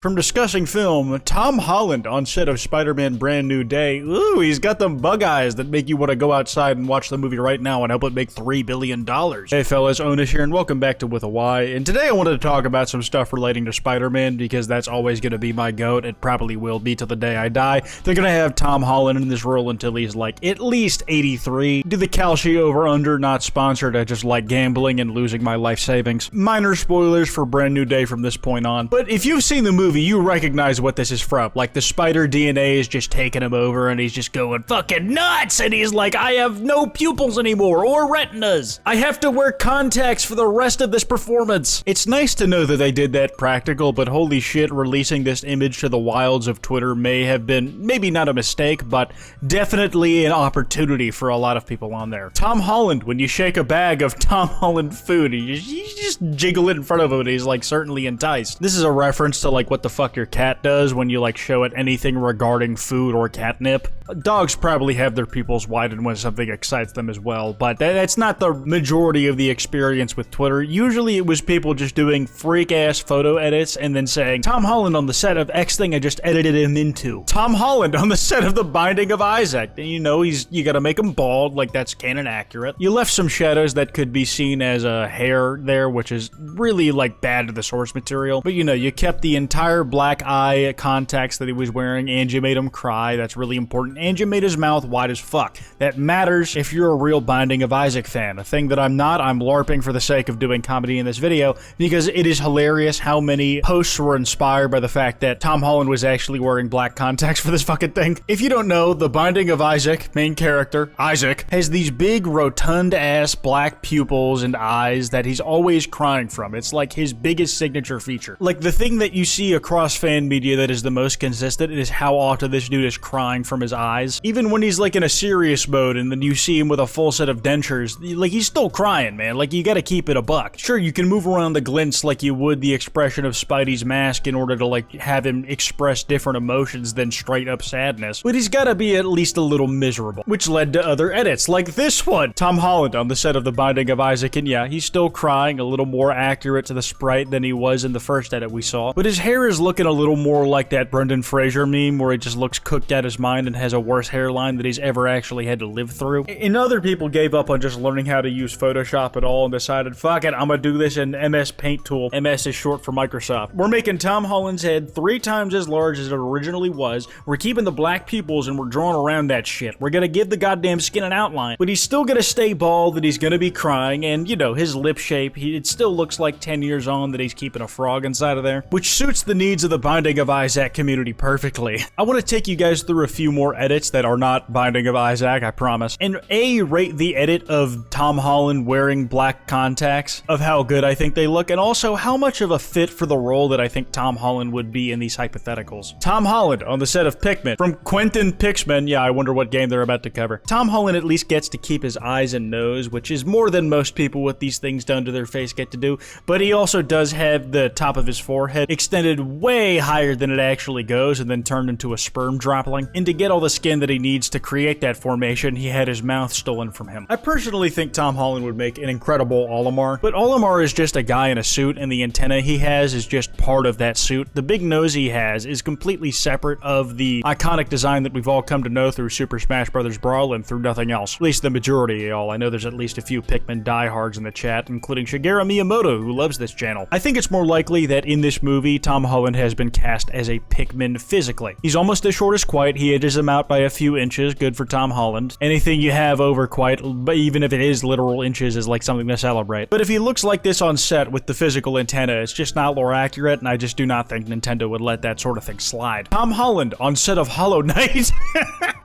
From discussing film, Tom Holland on set of Spider-Man Brand New Day. Ooh, he's got them bug eyes that make you want to go outside and watch the movie right now and help it make $3 billion. Hey fellas, Onish here, and welcome back to With a Y. And today I wanted to talk about some stuff relating to Spider-Man because that's always going to be my goat. It probably will be till the day I die. They're going to have Tom Holland in this role until he's like at least 83. Do the Calci over-under, not sponsored. I just like gambling and losing my life savings. Minor spoilers for Brand New Day from this point on. But if you've seen the movie, you recognize what this is from. Like, the spider DNA is just taking him over and he's just going fucking nuts, and he's like, I have no pupils anymore or retinas. I have to wear contacts for the rest of this performance. It's nice to know that they did that practical, but holy shit, releasing this image to the wilds of Twitter may have been maybe not a mistake, but definitely an opportunity for a lot of people on there. Tom Holland, when you shake a bag of Tom Holland food, you just jiggle it in front of him and he's like certainly enticed. This is a reference to like what the fuck your cat does when you like show it anything regarding food or catnip. Dogs probably have their pupils widened when something excites them as well, but that's not the majority of the experience with Twitter. Usually it was people just doing freak-ass photo edits and then saying, Tom Holland on the set of X thing I just edited him into. Tom Holland on the set of The Binding of Isaac. And you know, you gotta make him bald, like that's canon accurate. You left some shadows that could be seen as a hair there, which is really like bad to the source material. But you know, you kept the entire black eye contacts that he was wearing, and you made him cry. That's really important. And you made his mouth wide as fuck. That matters if you're a real Binding of Isaac fan. A thing that I'm not. I'm LARPing for the sake of doing comedy in this video because it is hilarious how many posts were inspired by the fact that Tom Holland was actually wearing black contacts for this fucking thing. If you don't know, the Binding of Isaac, main character, Isaac, has these big rotund ass black pupils and eyes that he's always crying from. It's like his biggest signature feature. Like the thing that you see across fan media that is the most consistent is how often this dude is crying from his eyes. Even when he's like in a serious mode and then you see him with a full set of dentures, like he's still crying, man. Like you gotta keep it a buck. Sure, you can move around the glints like you would the expression of Spidey's mask in order to like have him express different emotions than straight up sadness, but he's gotta be at least a little miserable, which led to other edits like this one. Tom Holland on the set of The Binding of Isaac, and yeah, he's still crying, a little more accurate to the sprite than he was in the first edit we saw, but his hair is looking a little more like that Brendan Fraser meme where he just looks cooked out his mind and has a worse hairline that he's ever actually had to live through. And other people gave up on just learning how to use Photoshop at all and decided, fuck it, I'm gonna do this in MS Paint tool. MS is short for Microsoft. We're making Tom Holland's head 3 times as large as it originally was. We're keeping the black pupils and we're drawing around that shit. We're gonna give the goddamn skin an outline, but he's still gonna stay bald, that he's gonna be crying, and you know, his lip shape, it still looks like 10 years on that he's keeping a frog inside of there, which suits the needs of the Binding of Isaac community perfectly. I want to take you guys through a few more edits that are not Binding of Isaac, I promise, and rate the edit of Tom Holland wearing black contacts, of how good I think they look, and also how much of a fit for the role that I think Tom Holland would be in these hypotheticals. Tom Holland on the set of Pikmin. From Quentin Pikmin, yeah, I wonder what game they're about to cover. Tom Holland at least gets to keep his eyes and nose, which is more than most people with these things done to their face get to do, but he also does have the top of his forehead extended way higher than it actually goes and then turned into a sperm dropling. And to get all the skin that he needs to create that formation, he had his mouth stolen from him. I personally think Tom Holland would make an incredible Olimar, but Olimar is just a guy in a suit and the antenna he has is just part of that suit. The big nose he has is completely separate of the iconic design that we've all come to know through Super Smash Bros. Brawl and through nothing else. At least the majority of y'all. I know there's at least a few Pikmin diehards in the chat, including Shigeru Miyamoto, who loves this channel. I think it's more likely that in this movie, Tom Holland has been cast as a Pikmin physically. He's almost as short as Quite. He edges him out by a few inches. Good for Tom Holland. Anything you have over Quite, but even if it is literal inches, is like something to celebrate. But if he looks like this on set with the physical antenna, it's just not lore accurate, and I just do not think Nintendo would let that sort of thing slide. Tom Holland on set of Hollow Knight.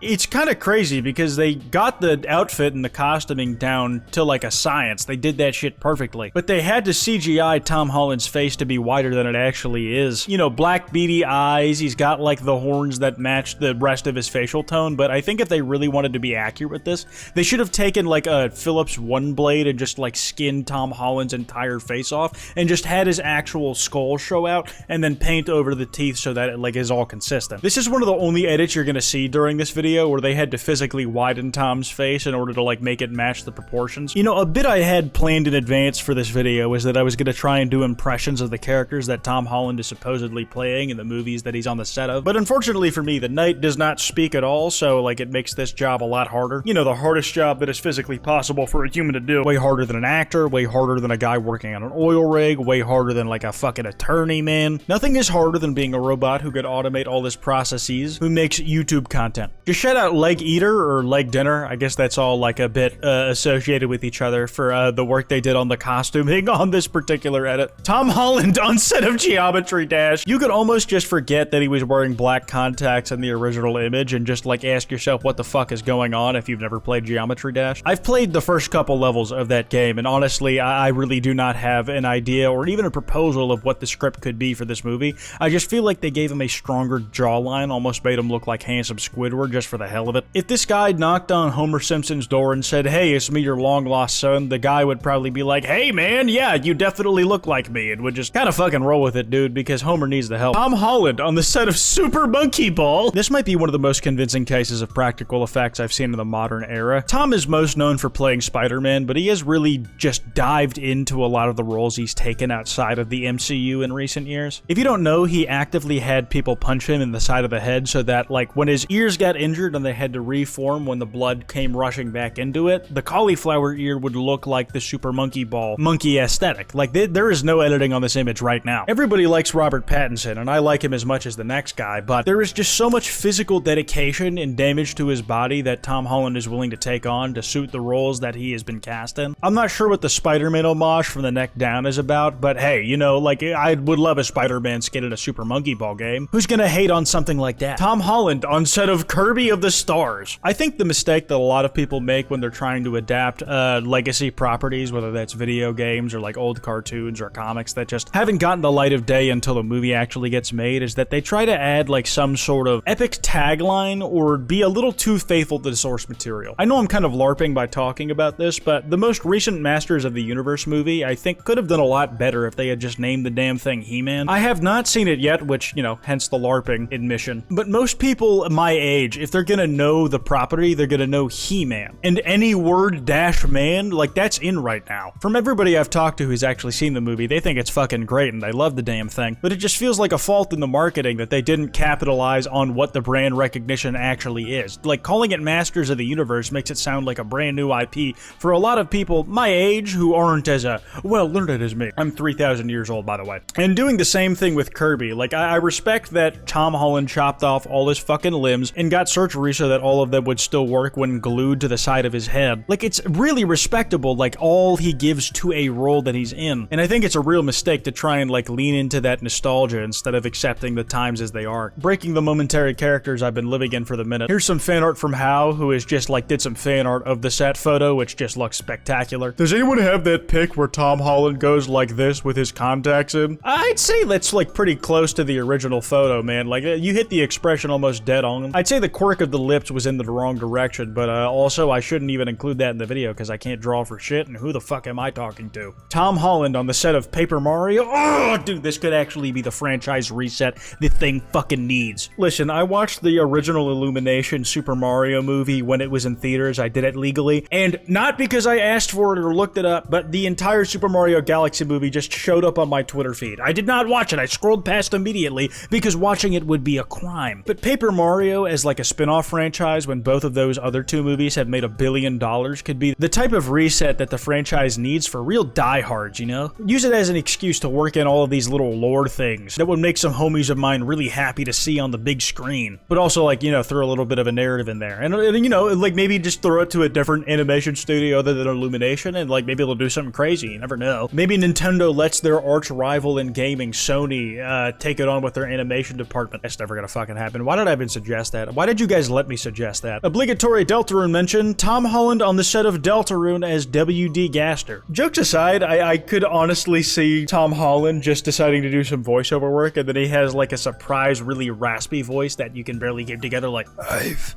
It's kind of crazy because they got the outfit and the costuming down to like a science. They did that shit perfectly. But they had to CGI Tom Holland's face to be wider than it actually is. You know, black beady eyes, he's got like the horns that match the rest of his facial tone, but I think if they really wanted to be accurate with this, they should have taken like a Phillips One blade and just like skinned Tom Holland's entire face off and just had his actual skull show out and then paint over the teeth so that it like is all consistent. This is one of the only edits you're gonna see during this video video where they had to physically widen Tom's face in order to like make it match the proportions. You know, a bit I had planned in advance for this video was that I was going to try and do impressions of the characters that Tom Holland is supposedly playing in the movies that he's on the set of. But unfortunately for me, the knight does not speak at all, so like it makes this job a lot harder. You know, the hardest job that is physically possible for a human to do. Way harder than an actor, way harder than a guy working on an oil rig, way harder than like a fucking attorney, man. Nothing is harder than being a robot who could automate all his processes, who makes YouTube content. Just shout out Leg Eater or Leg Dinner. I guess that's all like a bit associated with each other for the work they did on the costuming on this particular edit. Tom Holland on set of Geometry Dash. You could almost just forget that he was wearing black contacts in the original image and just like ask yourself what the fuck is going on if you've never played Geometry Dash. I've played the first couple levels of that game, and honestly, I really do not have an idea or even a proposal of what the script could be for this movie. I just feel like they gave him a stronger jawline, almost made him look like handsome Squidward just for the hell of it. If this guy knocked on Homer Simpson's door and said, "Hey, it's me, your long-lost son," the guy would probably be like, "Hey man, yeah, you definitely look like me," and would just kind of fucking roll with it, dude, because Homer needs the help. Tom Holland on the set of Super Monkey Ball. This might be one of the most convincing cases of practical effects I've seen in the modern era. Tom is most known for playing Spider-Man, but he has really just dived into a lot of the roles he's taken outside of the MCU in recent years. If you don't know, he actively had people punch him in the side of the head so that, like, when his ears got injured and they had to reform when the blood came rushing back into it, the cauliflower ear would look like the Super Monkey Ball monkey aesthetic. Like, there is no editing on this image right now. Everybody likes Robert Pattinson, and I like him as much as the next guy, but there is just so much physical dedication and damage to his body that Tom Holland is willing to take on to suit the roles that he has been cast in. I'm not sure what the Spider-Man homage from the neck down is about, but hey, you know, like, I would love a Spider-Man skin in a Super Monkey Ball game. Who's gonna hate on something like that? Tom Holland on set of Kirby of the Stars. I think the mistake that a lot of people make when they're trying to adapt legacy properties, whether that's video games or like old cartoons or comics that just haven't gotten the light of day until the movie actually gets made, is that they try to add like some sort of epic tagline or be a little too faithful to the source material. I know I'm kind of LARPing by talking about this, but the most recent Masters of the Universe movie I think could have done a lot better if they had just named the damn thing He-Man. I have not seen it yet, which, you know, hence the LARPing admission. But most people my age, if they're gonna know the property, they're gonna know He-Man. And any word dash man, like, that's in right now. From everybody I've talked to who's actually seen the movie, they think it's fucking great and they love the damn thing. But it just feels like a fault in the marketing that they didn't capitalize on what the brand recognition actually is. Like, calling it Masters of the Universe makes it sound like a brand new IP for a lot of people my age who aren't as well learned as me. I'm 3,000 years old, by the way. And doing the same thing with Kirby. Like, I respect that Tom Holland chopped off all his fucking limbs and got surgery so that all of them would still work when glued to the side of his head. Like, it's really respectable, like, all he gives to a role that he's in. And I think it's a real mistake to try and, like, lean into that nostalgia instead of accepting the times as they are. Breaking the momentary characters I've been living in for the minute. Here's some fan art from How, who has just, like, did some fan art of the set photo, which just looks spectacular. Does anyone have that pic where Tom Holland goes like this with his contacts in? I'd say that's, like, pretty close to the original photo, man. Like, you hit the expression almost dead on. I'd say the quirk of the lips was in the wrong direction, but also I shouldn't even include that in the video because I can't draw for shit, and who the fuck am I talking to? Tom Holland on the set of Paper Mario? Oh, dude, this could actually be the franchise reset the thing fucking needs. Listen, I watched the original Illumination Super Mario movie when it was in theaters. I did it legally, and not because I asked for it or looked it up, but the entire Super Mario Galaxy movie just showed up on my Twitter feed. I did not watch it. I scrolled past immediately because watching it would be a crime. But Paper Mario as like a spin-off franchise when both of those other two movies have made $1 billion could be the type of reset that the franchise needs for real diehards, you know? Use it as an excuse to work in all of these little lore things that would make some homies of mine really happy to see on the big screen. But also, like, you know, throw a little bit of a narrative in there. And you know, like, maybe just throw it to a different animation studio other than Illumination, and like maybe they'll do something crazy. You never know. Maybe Nintendo lets their arch rival in gaming, Sony, take it on with their animation department. That's never gonna fucking happen. Why did I even suggest that? Why did you guys let me suggest that? Obligatory Deltarune mention, Tom Holland on the set of Deltarune as W.D. Gaster. Jokes aside, I could honestly see Tom Holland just deciding to do some voiceover work, and then he has like a surprise, really raspy voice that you can barely keep together, like, "I've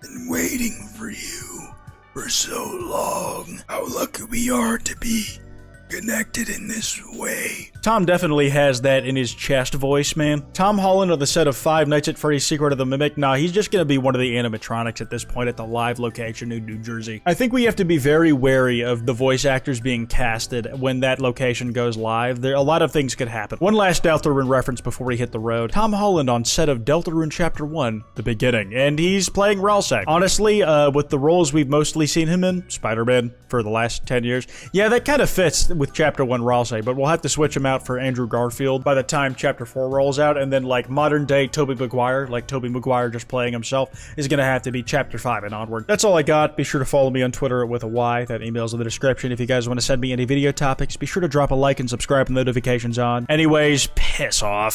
been waiting for you for so long. How lucky we are to be connected in this way. Tom definitely has that in his chest voice, man. Tom Holland on the set of Five Nights at Freddy's Secret of the Mimic. Nah, he's just gonna be one of the animatronics at this point at the live location in New Jersey. I think we have to be very wary of the voice actors being casted when that location goes live. A lot of things could happen. One last Deltarune reference before we hit the road. Tom Holland on set of Deltarune Chapter 1, The Beginning, and he's playing Ralsek. Honestly, with the roles we've mostly seen him in, Spider-Man for the last 10 years, yeah, that kind of fits with Chapter 1 Ralsek, but we'll have to switch him out for Andrew Garfield by the time Chapter 4 rolls out, and then like modern day Tobey Maguire, like Tobey Maguire just playing himself, is gonna have to be Chapter 5 and onward. That's all I got. Be sure to follow me on Twitter with a Y. That email's in the description. If you guys want to send me any video topics, be sure to drop a like and subscribe with notifications on. Anyways, piss off.